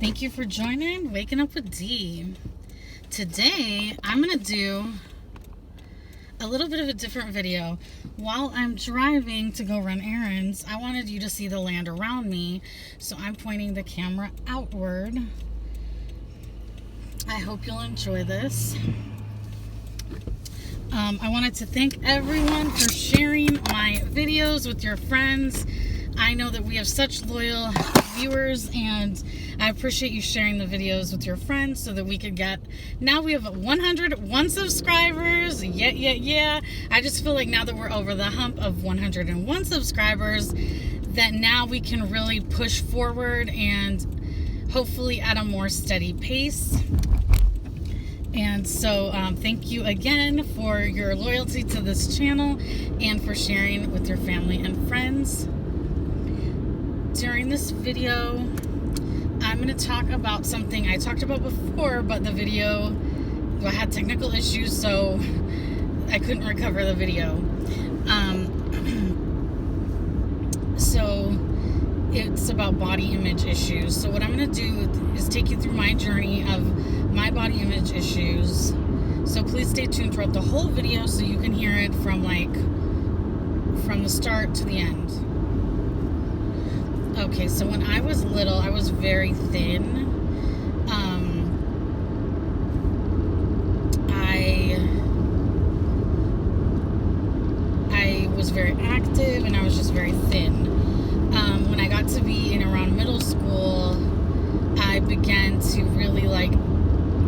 Thank you for joining Waking Up with D. Today, I'm going to do a little bit of a different video. While I'm driving to go run errands, I wanted you to see the land around me, so I'm pointing the camera outward. I hope you'll enjoy this. I wanted to thank everyone for sharing my videos with your friends. I know that we have such loyal viewers, and I appreciate you sharing the videos with your friends so that we could get, now we have 101 subscribers. Yeah. I just feel like now that we're over the hump of 101 subscribers, that now we can really push forward and hopefully at a more steady pace. And so thank you again for your loyalty to this channel and for sharing with your family and friends. During this video, I'm going to talk about something I talked about before, but the video, I had technical issues, so I couldn't recover the video. So it's about body image issues. So what I'm going to do is take you through my journey of my body image issues. So please stay tuned throughout the whole video so you can hear it from the start to the end. Okay, so when I was little, I was very thin. I was very active and I was just very thin. When I got to be in around middle school, I began to really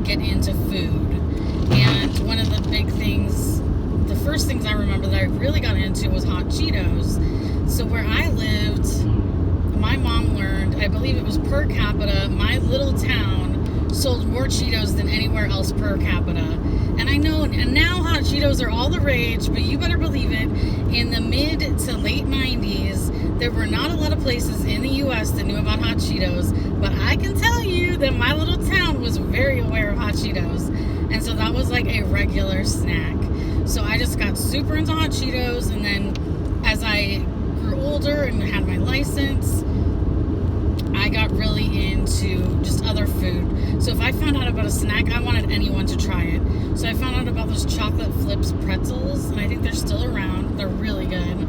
get into food. And one of the big things, the first things I remember that I really got into was hot Cheetos. So where I lived, my mom learned, I believe it was per capita, my little town sold more Cheetos than anywhere else per capita. And I know, and now hot Cheetos are all the rage, but you better believe it, in the mid to late 90s, there were not a lot of places in the U.S. that knew about hot Cheetos, but I can tell you that my little town was very aware of hot Cheetos. And so that was like a regular snack. So I just got super into hot Cheetos, and then as I grew older and had my license, I got really into just other food. So if I found out about a snack, I wanted anyone to try it. So I found out about those chocolate flips pretzels, and I think they're still around. They're really good.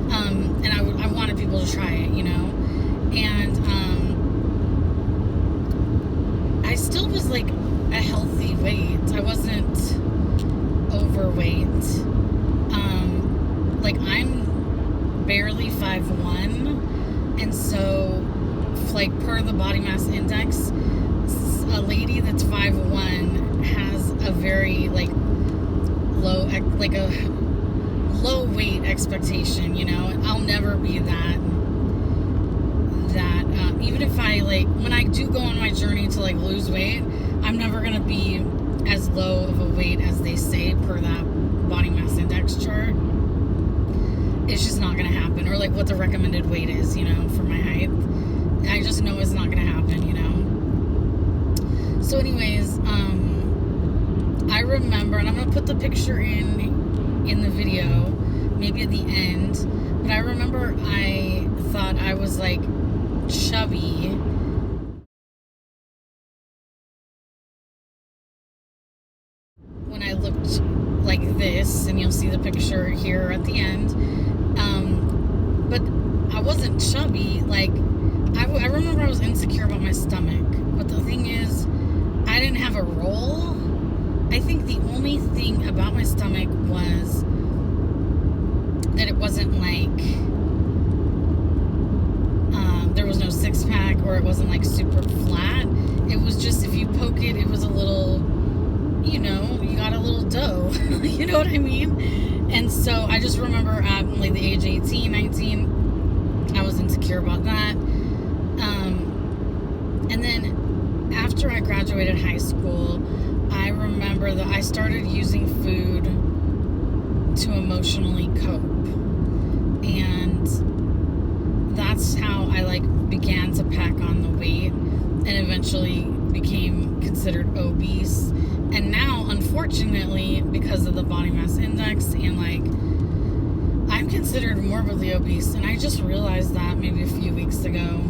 And I wanted people to try it, you know. And I still was like a healthy weight. I wasn't overweight. I'm barely 5'1", and so per the body mass index, a lady that's 5'1" has a very low weight expectation, you know. I'll never be that even if I when I do go on my journey to lose weight, I'm never gonna be as low of a weight as they say per that body mass index chart. It's just not gonna happen, or what the recommended weight is, you know, for my height. I just know it's not gonna happen, you know. So anyways, I remember, and I'm gonna put the picture in the video, maybe at the end, but I remember I thought I was chubby. When I looked like this, and you'll see the picture here at the end, but I wasn't chubby. I remember I was insecure about my stomach, but the thing is, I didn't have a roll. I think the only thing about my stomach was that it wasn't there was no six-pack, or it wasn't super flat. It was just, if you poke it, it was a little, you know, you got a little dough. You know what I mean? And so I just remember at the age 18, 19, I was insecure about that. And then after I graduated high school, I remember that I started using food to emotionally cope. And that's how I began to pack on the weight, and eventually became considered obese. And now, unfortunately, because of the body mass index, and I'm considered morbidly obese, and I just realized that maybe a few weeks ago.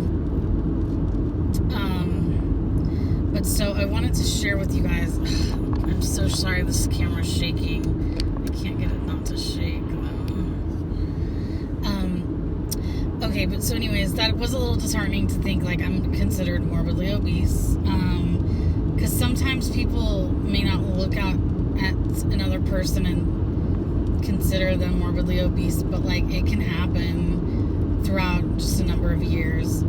so I wanted to share with you guys. I'm so sorry this camera's shaking. I can't get it not to shake. Okay, but so anyways, that was a little disheartening to think like I'm considered morbidly obese. Because sometimes people may not look out at another person and consider them morbidly obese, but like it can happen throughout just a number of years.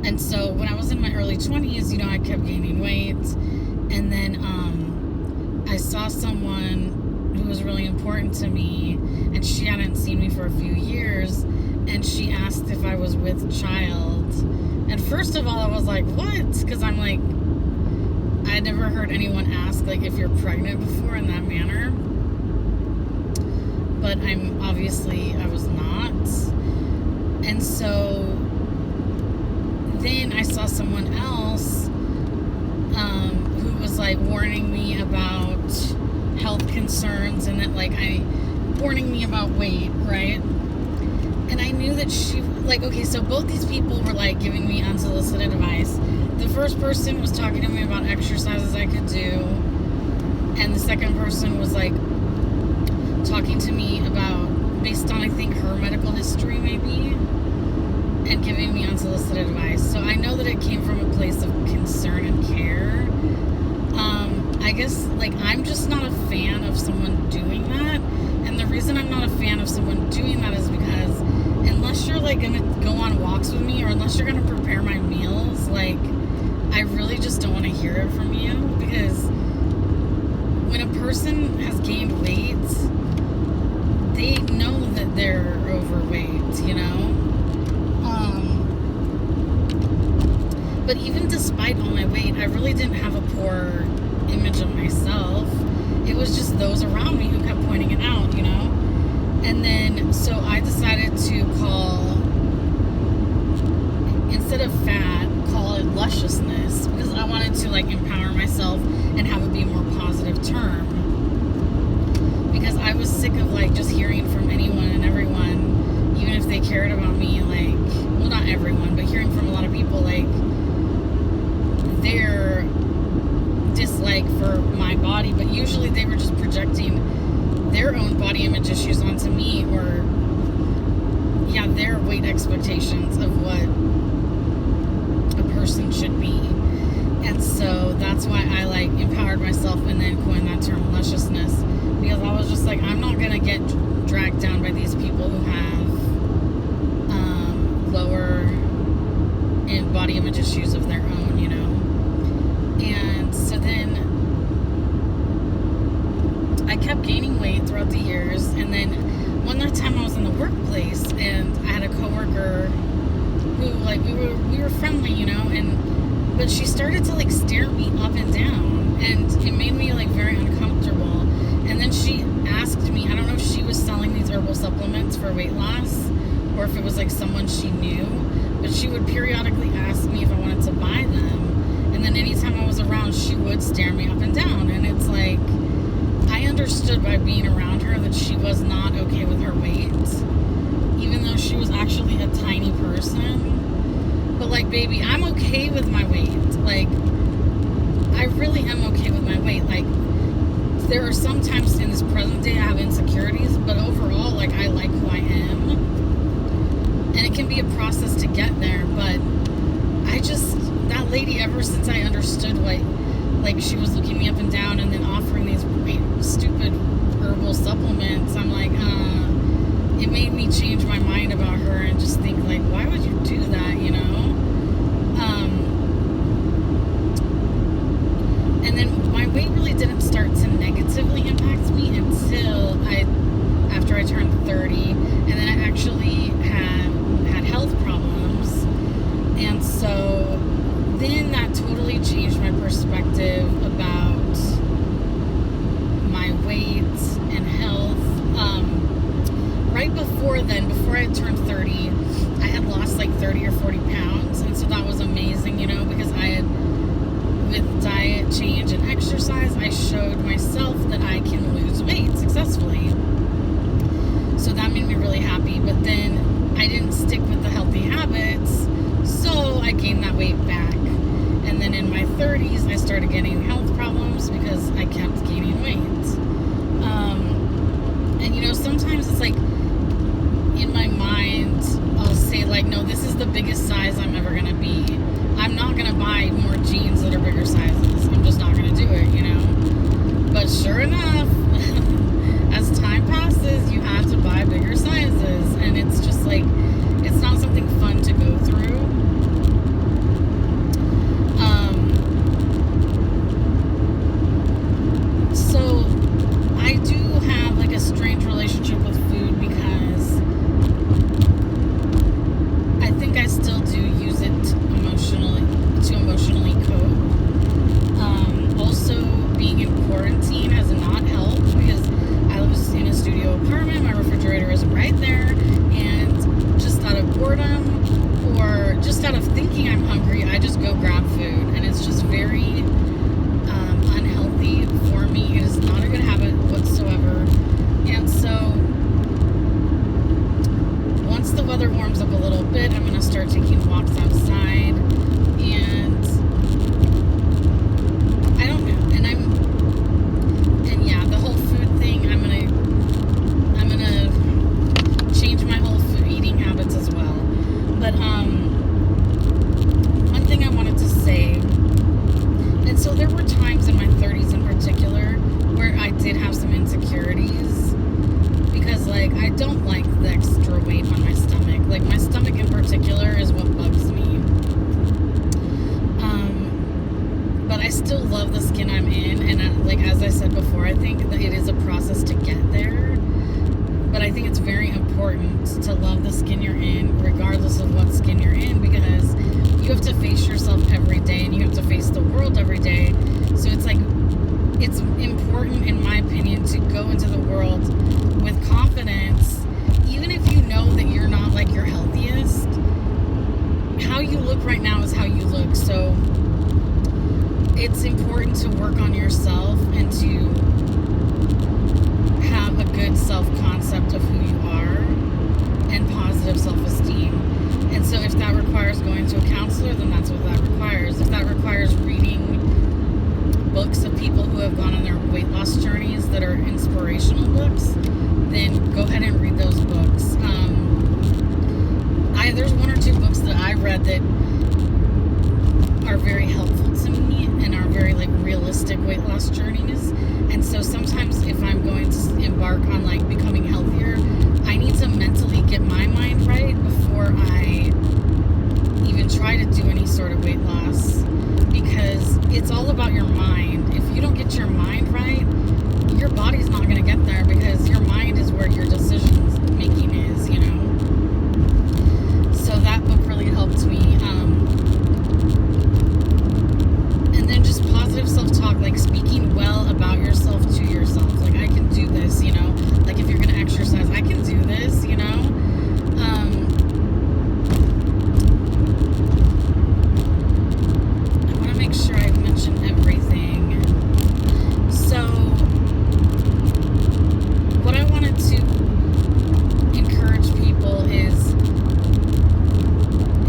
And so when I was in my early 20s, I kept gaining weight, and then I saw someone who was really important to me, and she hadn't seen me for a few years, and she asked if I was with child. And first of all, I was like, what? Because I'm like, I never heard anyone ask like if you're pregnant before in that manner. But I was not. And so then I saw someone else who was like warning me about health concerns, and that warning me about weight, right? And I knew that she, so both these people were like giving me unsolicited advice. The first person was talking to me about exercises I could do, and the second person was like talking to me about, based on I think her medical history maybe, and giving me unsolicited advice. So I know that it came from a place of concern and care. I guess I'm just not a fan of someone doing that. And the reason I'm not a fan of someone doing that is because unless you're gonna go on walks with me, or unless you're gonna prepare my meals, I really just don't want to hear it from you. Because when a person has gained weight, they know that they're overweight, But even despite all my weight, I really didn't have a poor image of myself. It was just those around me who kept pointing it out, And then, so I decided to instead of fat, call it lusciousness, because I wanted to empower myself and have it be a more positive term. Because I was sick of just hearing from anyone and everyone, even if they cared about me, well, not everyone, but hearing from a lot of people their dislike for my body, but usually they were just projecting their own body image issues onto me, or their weight expectations of what a person should be. And so that's why I empowered myself and then coined that term lusciousness, because I was just I'm not gonna get dragged down by these people who have lower body image issues of their own, And so then I kept gaining weight throughout the years, and then one time I was in the workplace, and I had a coworker who we were friendly, but she started to stare me up and down, and it made me very uncomfortable. And then she asked me, I don't know if she was selling these herbal supplements for weight loss, or if it was someone she knew, but she would periodically ask me if I wanted to buy them. And then anytime I was around, she would stare me up and down. And it's I understood by being around her that she was not okay with her weight, even though she was actually a tiny person. But baby, I'm okay with my weight. I really am okay with my weight. There are some times in this present day I have insecurities, but overall, I like who I am. And it can be a process to get there, but that lady, ever since I understood she was looking me up and down and then offering these stupid herbal supplements, I'm it made me change my mind about her and just think why would you do that, And then my weight really didn't start to negatively impact me until after I turned 30, and then I actually had health problems. And so then that totally changed my perspective about my weight and health. Right before then, before I turned 30, I had lost 30 or 40 pounds. And so that was amazing, because I had, with diet change and exercise, I showed myself that I can lose weight successfully. So that made me really happy. But then I didn't stick with the healthy habits, so I gained that weight back. And And then in my 30s, I started getting health problems because I kept gaining weight. And you know, sometimes it's like in my mind, I'll say like, no, this is the biggest size I'm ever gonna be. I'm not gonna buy more jeans that are bigger sizes. I'm just not gonna do it, you know. But sure enough, as time passes, you have to buy bigger sizes, and it's just like, it's not something fun to go through. So I do have like a strange relationship with food because I think I still do use it to emotionally cope. Also, being in quarantine has not helped because I was in a studio apartment. My refrigerator is right there, and just out of boredom or just out of thinking I'm hungry, I just go grab food, and it's just very unhealthy for me. It is not a good habit whatsoever. And so once the weather warms up a little bit, I'm going to start taking walks outside, and I don't know. And yeah, the whole food thing, I'm going to change my whole food eating habits as well. But one thing I wanted to say, and so there were times in my 30s in particular where I did have some insecurities because like I don't like the extra weight on my stomach. Like my stomach in particular is what bugs me. But I still love the skin I'm in, and like as I said before, I think that it is a process to get there. But I think it's very important to love the skin you're in, regardless of what skin you're in, because you have to face yourself every day, and you have to face the world every day. So it's like, it's important, in my opinion, to go into the world with confidence, even if you know that you're not like your healthiest. How you look right now is how you look. So it's important to work on yourself and to have a good self-concept of who you are and positive self-esteem. And so if that requires going to a counselor, then that's what that requires. If that requires reading books of people who have gone on their weight loss journeys that are inspirational books, then go ahead and read those books. There's one or two books that I read that are very helpful to me and are very like realistic weight loss journeys. And so sometimes if I'm going to embark on like becoming healthier, I need to mentally get my mind right before I even try to do any sort of weight loss, because it's all about your mind. If you don't get your mind right, your body's not going to get there, because your mind is where your decisions making is, you know. So that book really helped me. And then just positive self-talk, like speaking well about yourself to yourself. Like, I can do this, you know. Like, if you're going to exercise, I can do this, you know. I want to make sure I've mentioned everything. So, what I wanted to encourage people is,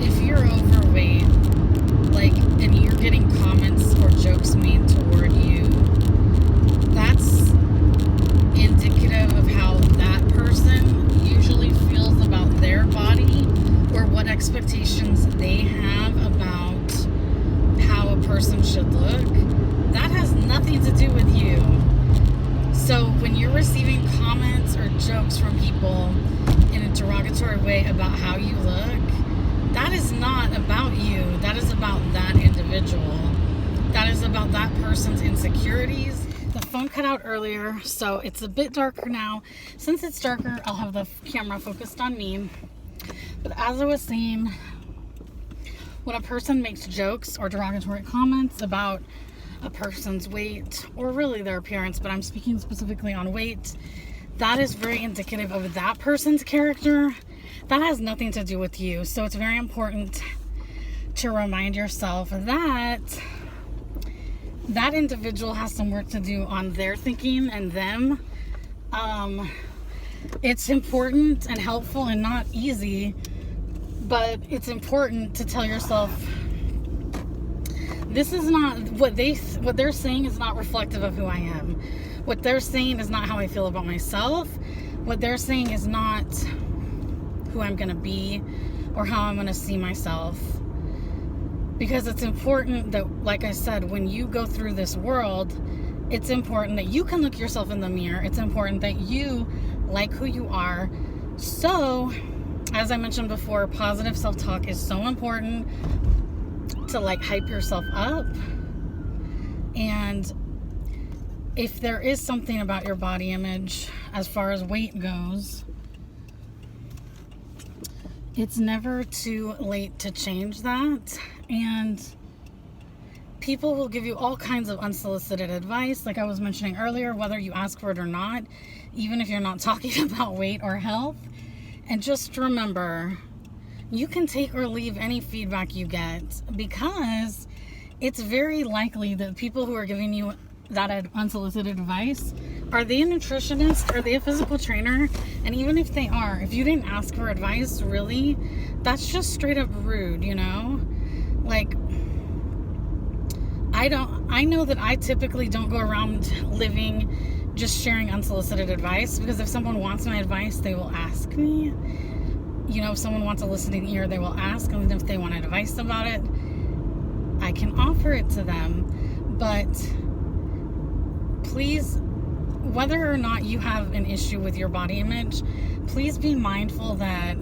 if you're overweight, like, and you're getting comments or jokes made toward you, that's indicative of how that person usually feels about their body, or what expectations they have about how a person should look. That has nothing to do with you. So when you're receiving comments or jokes from people in a derogatory way about how you look, that is not about you. That is about that individual. That is about that person's insecurities. The phone cut out earlier, so it's a bit darker now. Since it's darker, I'll have the camera focused on me. But as I was saying, when a person makes jokes or derogatory comments about a person's weight, or really their appearance, but I'm speaking specifically on weight, that is very indicative of that person's character. That has nothing to do with you. So it's very important to remind yourself that that individual has some work to do on their thinking and them. It's important and helpful and not easy, but it's important to tell yourself This is not what they're saying is not reflective of who I am. What they're saying is not how I feel about myself. What they're saying is not who I'm going to be or how I'm going to see myself. Because it's important that, like I said, when you go through this world, it's important that you can look yourself in the mirror. It's important that you like who you are. So, as I mentioned before, positive self-talk is so important to like hype yourself up. And if there is something about your body image as far as weight goes, it's never too late to change that. And people will give you all kinds of unsolicited advice, like I was mentioning earlier, whether you ask for it or not, even if you're not talking about weight or health. And just remember, you can take or leave any feedback you get, because it's very likely that people who are giving you that unsolicited advice, are they a nutritionist? Are they a physical trainer? And even if they are, if you didn't ask for advice, really, that's just straight up rude, you know? Like, I know that I typically don't go around living just sharing unsolicited advice, because if someone wants my advice, they will ask me. You know, if someone wants a listening ear, they will ask, and if they want advice about it, I can offer it to them. But please, whether or not you have an issue with your body image, please be mindful that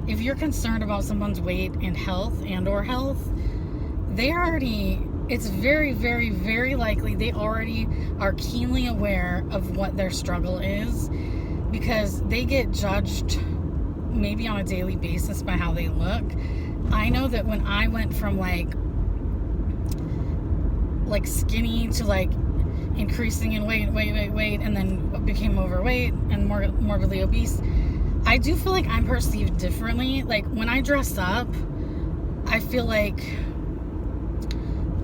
if you're concerned about someone's weight and health or health, it's very, very, very likely they already are keenly aware of what their struggle is, because they get judged maybe on a daily basis by how they look. I know that when I went from like skinny to like increasing in weight, and then became overweight and morbidly obese, I do feel like I'm perceived differently. Like when I dress up, I feel like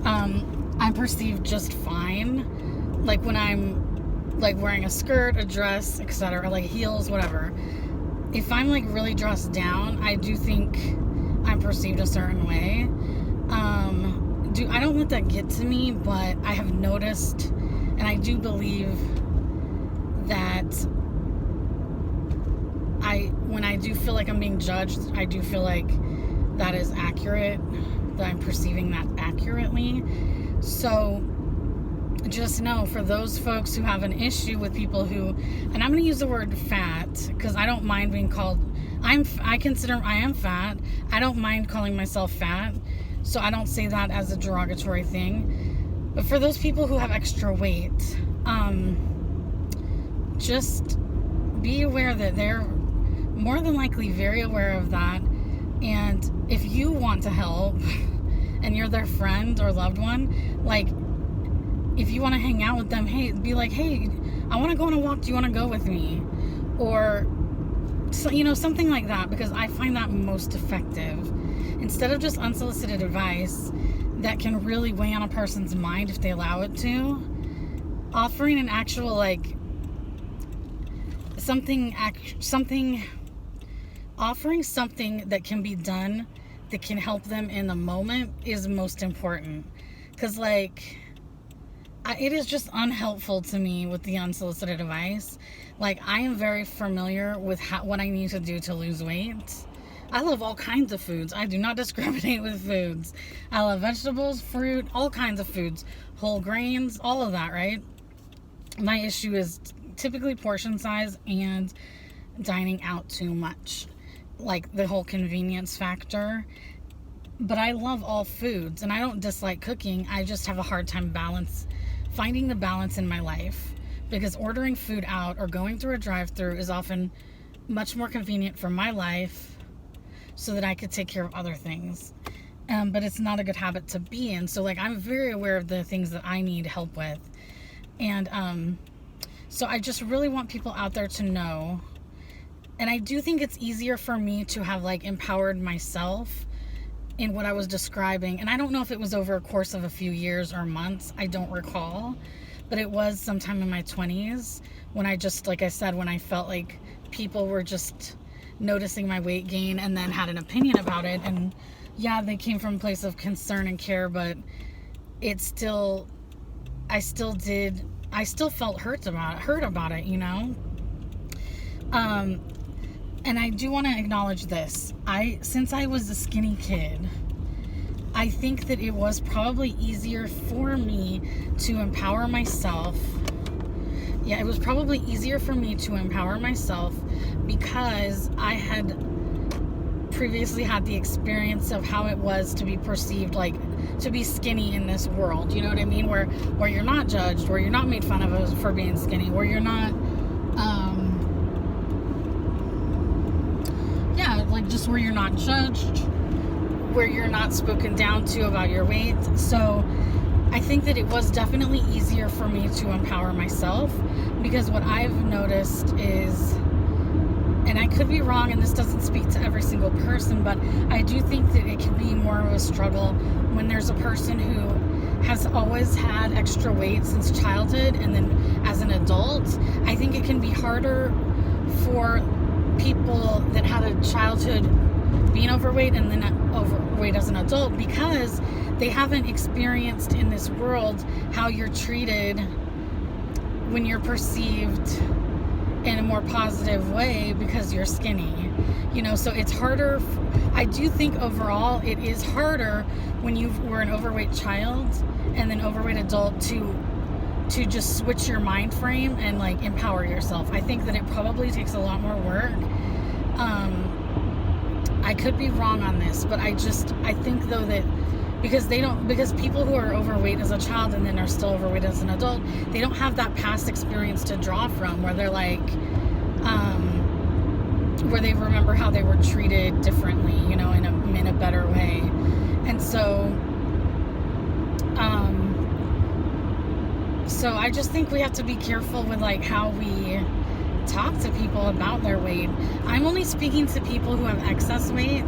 I'm perceived just fine. Like when I'm like wearing a skirt, a dress, etc., like heels, whatever. If I'm like really dressed down, I do think I'm perceived a certain way. I don't let that get to me, but I have noticed, and I do believe that when I do feel like I'm being judged, I do feel like that is accurate, that I'm perceiving that accurately. So just know, for those folks who have an issue with people who, and I'm going to use the word fat, because I don't mind being called, I consider I am fat. I don't mind calling myself fat, so I don't say that as a derogatory thing. But for those people who have extra weight, just be aware that they're more than likely very aware of that. And if you want to help and you're their friend or loved one, like, if you want to hang out with them, be like, hey, I want to go on a walk. Do you want to go with me? Or, you know, something like that, because I find that most effective. Instead of just unsolicited advice that can really weigh on a person's mind if they allow it to, offering an actual, like, offering something that can be done that can help them in the moment is most important. Because, like, it is just unhelpful to me with the unsolicited advice. Like, I am very familiar with what I need to do to lose weight. I love all kinds of foods. I do not discriminate with foods. I love vegetables, fruit, all kinds of foods, whole grains, all of that, right? My issue is typically portion size and dining out too much, like the whole convenience factor. But I love all foods, and I don't dislike cooking. I just have a hard time finding the balance in my life, because ordering food out or going through a drive-through is often much more convenient for my life, so that I could take care of other things. But it's not a good habit to be in. So, like, I'm very aware of the things that I need help with. And so I just really want people out there to know. And I do think it's easier for me to have, like, empowered myself in what I was describing. And I don't know if it was over a course of a few years or months. I don't recall. But it was sometime in my 20s when I just, like I said, when I felt like people were just noticing my weight gain and then had an opinion about it. And yeah, they came from a place of concern and care, but it still, I still felt hurt about it, you know? And I do want to acknowledge this. Since I was a skinny kid, I think that it was probably easier for me to empower myself. Yeah, it was probably easier for me to empower myself because I had previously had the experience of how it was to be perceived, like to be skinny in this world. You know what I mean? Where you're not judged, where you're not made fun of for being skinny, where you're not, like just where you're not judged, where you're not spoken down to about your weight. So I think that it was definitely easier for me to empower myself, because what I've noticed is, and I could be wrong and this doesn't speak to every single person, but I do think that it can be more of a struggle when there's a person who has always had extra weight since childhood, and then as an adult, I think it can be harder for people that had a childhood being overweight and then overweight as an adult, because they haven't experienced in this world how you're treated when you're perceived in a more positive way because you're skinny, you know. So it's harder. I do think overall it is harder when you were an overweight child and then overweight adult to just switch your mind frame and like empower yourself. I think that it probably takes a lot more work. I could be wrong on this, but I think though that because people who are overweight as a child and then are still overweight as an adult, they don't have that past experience to draw from where they're like, where they remember how they were treated differently, you know, in a better way. And so I just think we have to be careful with like how we talk to people about their weight. I'm only speaking to people who have excess weight.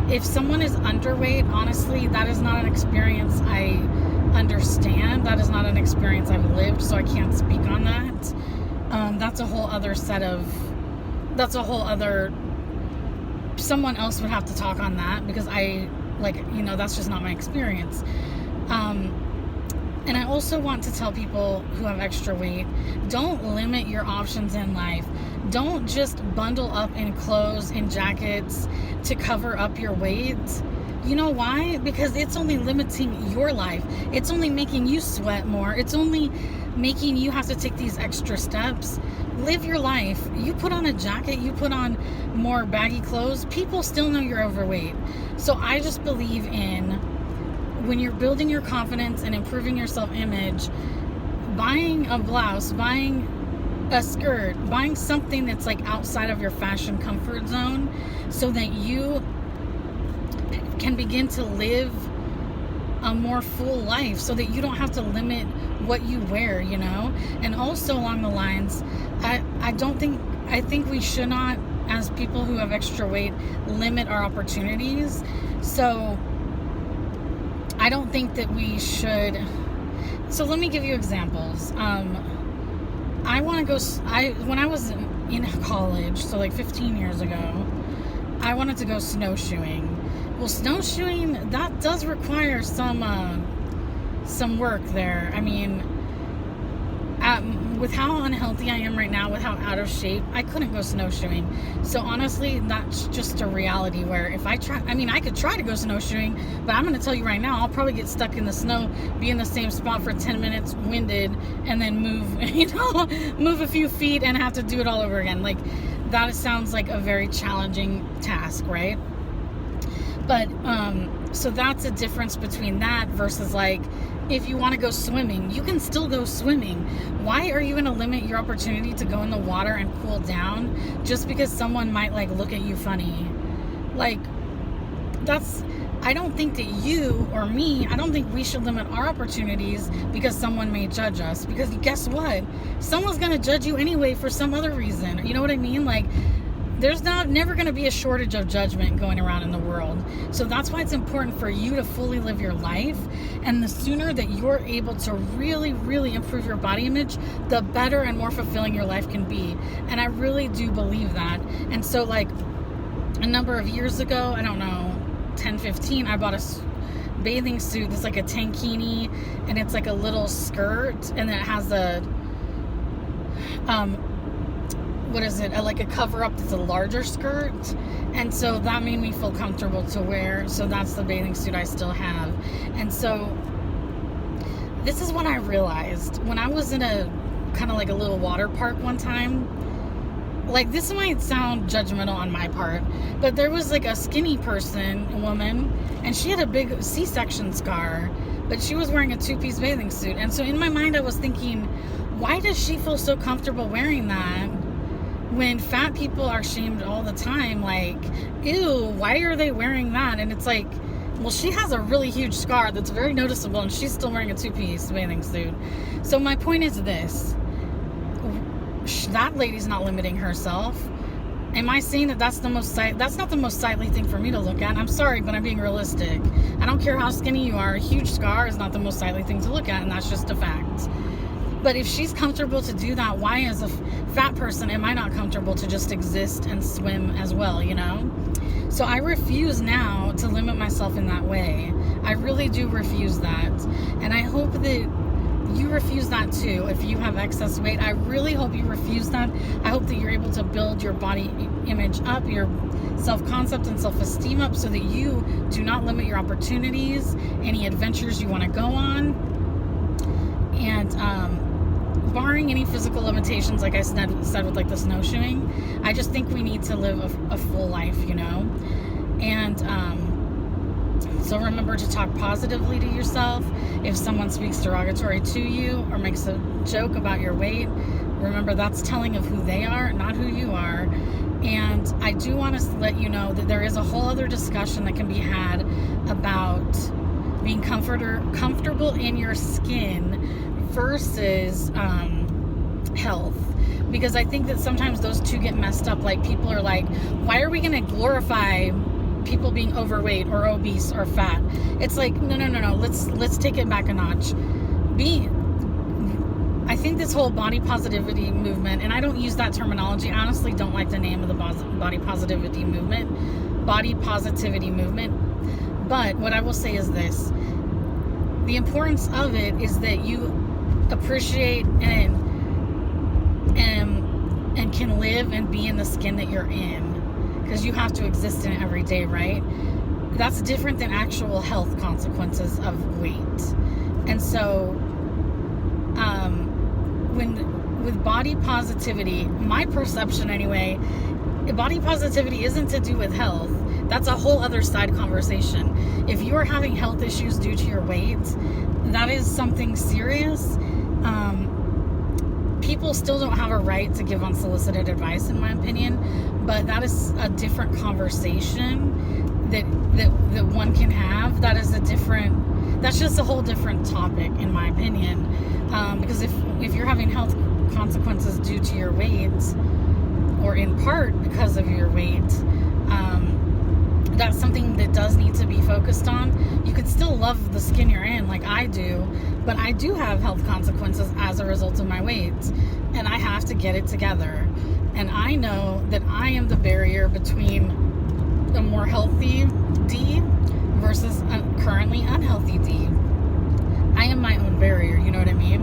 If someone is underweight, honestly, that is not an experience I understand. That is not an experience I've lived, so I can't speak on that. That's a whole other someone else would have to talk on that, because that's just not my experience. And I also want to tell people who have extra weight, don't limit your options in life. Don't just bundle up in clothes and jackets to cover up your weight. You know why? Because it's only limiting your life. It's only making you sweat more. It's only making you have to take these extra steps. Live your life. You put on a jacket, you put on more baggy clothes, people still know you're overweight. So I just believe in, when you're building your confidence and improving your self-image, buying a blouse, buying a skirt, buying something that's like outside of your fashion comfort zone, so that you can begin to live a more full life, so that you don't have to limit what you wear, you know. And also along the lines, I think we should not, as people who have extra weight, limit our opportunities. So I don't think that we should. So let me give you examples. When I was in college, so like 15 years ago, I wanted to go snowshoeing. Well, snowshoeing, that does require some work there. I mean, with how unhealthy I am right now, with how out of shape, I couldn't go snowshoeing. So honestly, that's just a reality where if I could try to go snowshoeing, but I'm going to tell you right now, I'll probably get stuck in the snow, be in the same spot for 10 minutes, winded, and then move a few feet and have to do it all over again. Like, that sounds like a very challenging task, right? But, so that's a difference between that versus like, if you want to go swimming, you can still go swimming. Why are you going to limit your opportunity to go in the water and cool down just because someone might like look at you funny? Like, I don't think that you or me, I don't think we should limit our opportunities because someone may judge us. Because guess what? Someone's going to judge you anyway for some other reason. You know what I mean? Like, there's never going to be a shortage of judgment going around in the world. So that's why it's important for you to fully live your life. And the sooner that you're able to really, really improve your body image, the better and more fulfilling your life can be. And I really do believe that. And so like a number of years ago, I don't know, 10, 15, I bought bathing suit that's like a tankini, and it's like a little skirt, and then it has a what is it, like a cover up that's a larger skirt, and so that made me feel comfortable to wear. So that's the bathing suit I still have. And so this is what I realized when I was in a kind of like a little water park one time. Like, this might sound judgmental on my part, but there was like a skinny person, a woman, and she had a big C-section scar, but she was wearing a two-piece bathing suit. And so in my mind I was thinking, why does she feel so comfortable wearing that when fat people are shamed all the time? Like, ew, why are they wearing that? And it's like, well, she has a really huge scar that's very noticeable, and she's still wearing a two-piece bathing suit. So my point is this: that lady's not limiting herself. Am I saying that that's not the most sightly thing for me to look at? I'm sorry, but I'm being realistic. I don't care how skinny you are. A huge scar is not the most sightly thing to look at, and that's just a fact. But if she's comfortable to do that, why as a fat person am I not comfortable to just exist and swim as well, you know? So I refuse now to limit myself in that way. I really do refuse that. And I hope that you refuse that too. If you have excess weight, I really hope you refuse that. I hope that you're able to build your body image up, your self-concept and self-esteem up, so that you do not limit your opportunities, any adventures you want to go on. And barring any physical limitations, like I said with like the snowshoeing, I just think we need to live a full life, you know? And so remember to talk positively to yourself. If someone speaks derogatory to you or makes a joke about your weight, remember that's telling of who they are, not who you are. And I do want to let you know that there is a whole other discussion that can be had about being comfortable in your skin versus health. Because I think that sometimes those two get messed up. Like, people are like, why are we going to glorify people being overweight or obese or fat? It's like, no. Let's take it back a notch. I think this whole body positivity movement, and I don't use that terminology. I honestly don't like the name of the body positivity movement. But what I will say is this: the importance of it is that you appreciate and can live and be in the skin that you're in. Because you have to exist in it every day, right? That's different than actual health consequences of weight. And so, with body positivity, my perception anyway, body positivity isn't to do with health. That's a whole other side conversation. If you are having health issues due to your weight, that is something serious. People still don't have a right to give unsolicited advice, in my opinion, but that is a different conversation that one can have. That's just a whole different topic, in my opinion, because if you're having health consequences due to your weight, or in part because of your weight, that's something that does need to be focused on. You could still love the skin you're in, like I do, but I do have health consequences as a result of my weight, and I have to get it together. And I know that I am the barrier between a more healthy D versus a currently unhealthy D. I am my own barrier, you know what I mean?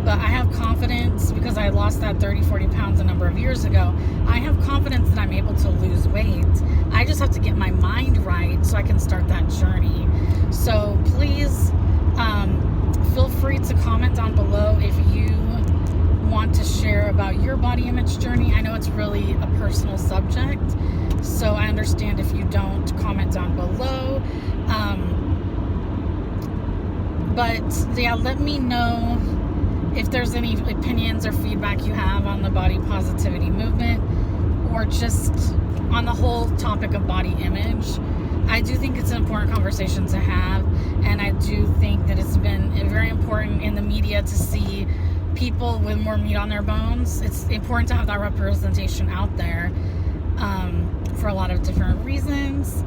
But I have confidence because I lost that 30-40 pounds a number of years ago. I have confidence that I'm able to lose weight. I just have to get my mind right so I can start that journey. So please feel free to comment down below if you want to share about your body image journey. I know it's really a personal subject, so I understand if you don't comment down below. But yeah, let me know if there's any opinions or feedback you have on the body positivity movement, or just on the whole topic of body image. I do think it's an important conversation to have, and I do think that it's been very important in the media to see people with more meat on their bones. It's important to have that representation out there for a lot of different reasons.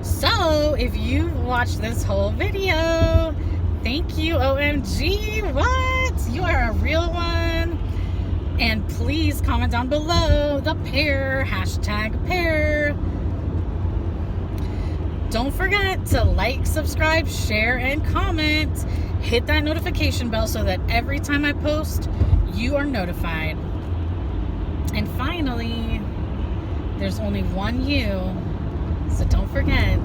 So if you've watched this whole video, thank you. OMG, what? You are a real one. And please comment down below the pair, #pair. Don't forget to like, subscribe, share, and comment. Hit that notification bell so that every time I post, you are notified. And finally, there's only one you, so don't forget.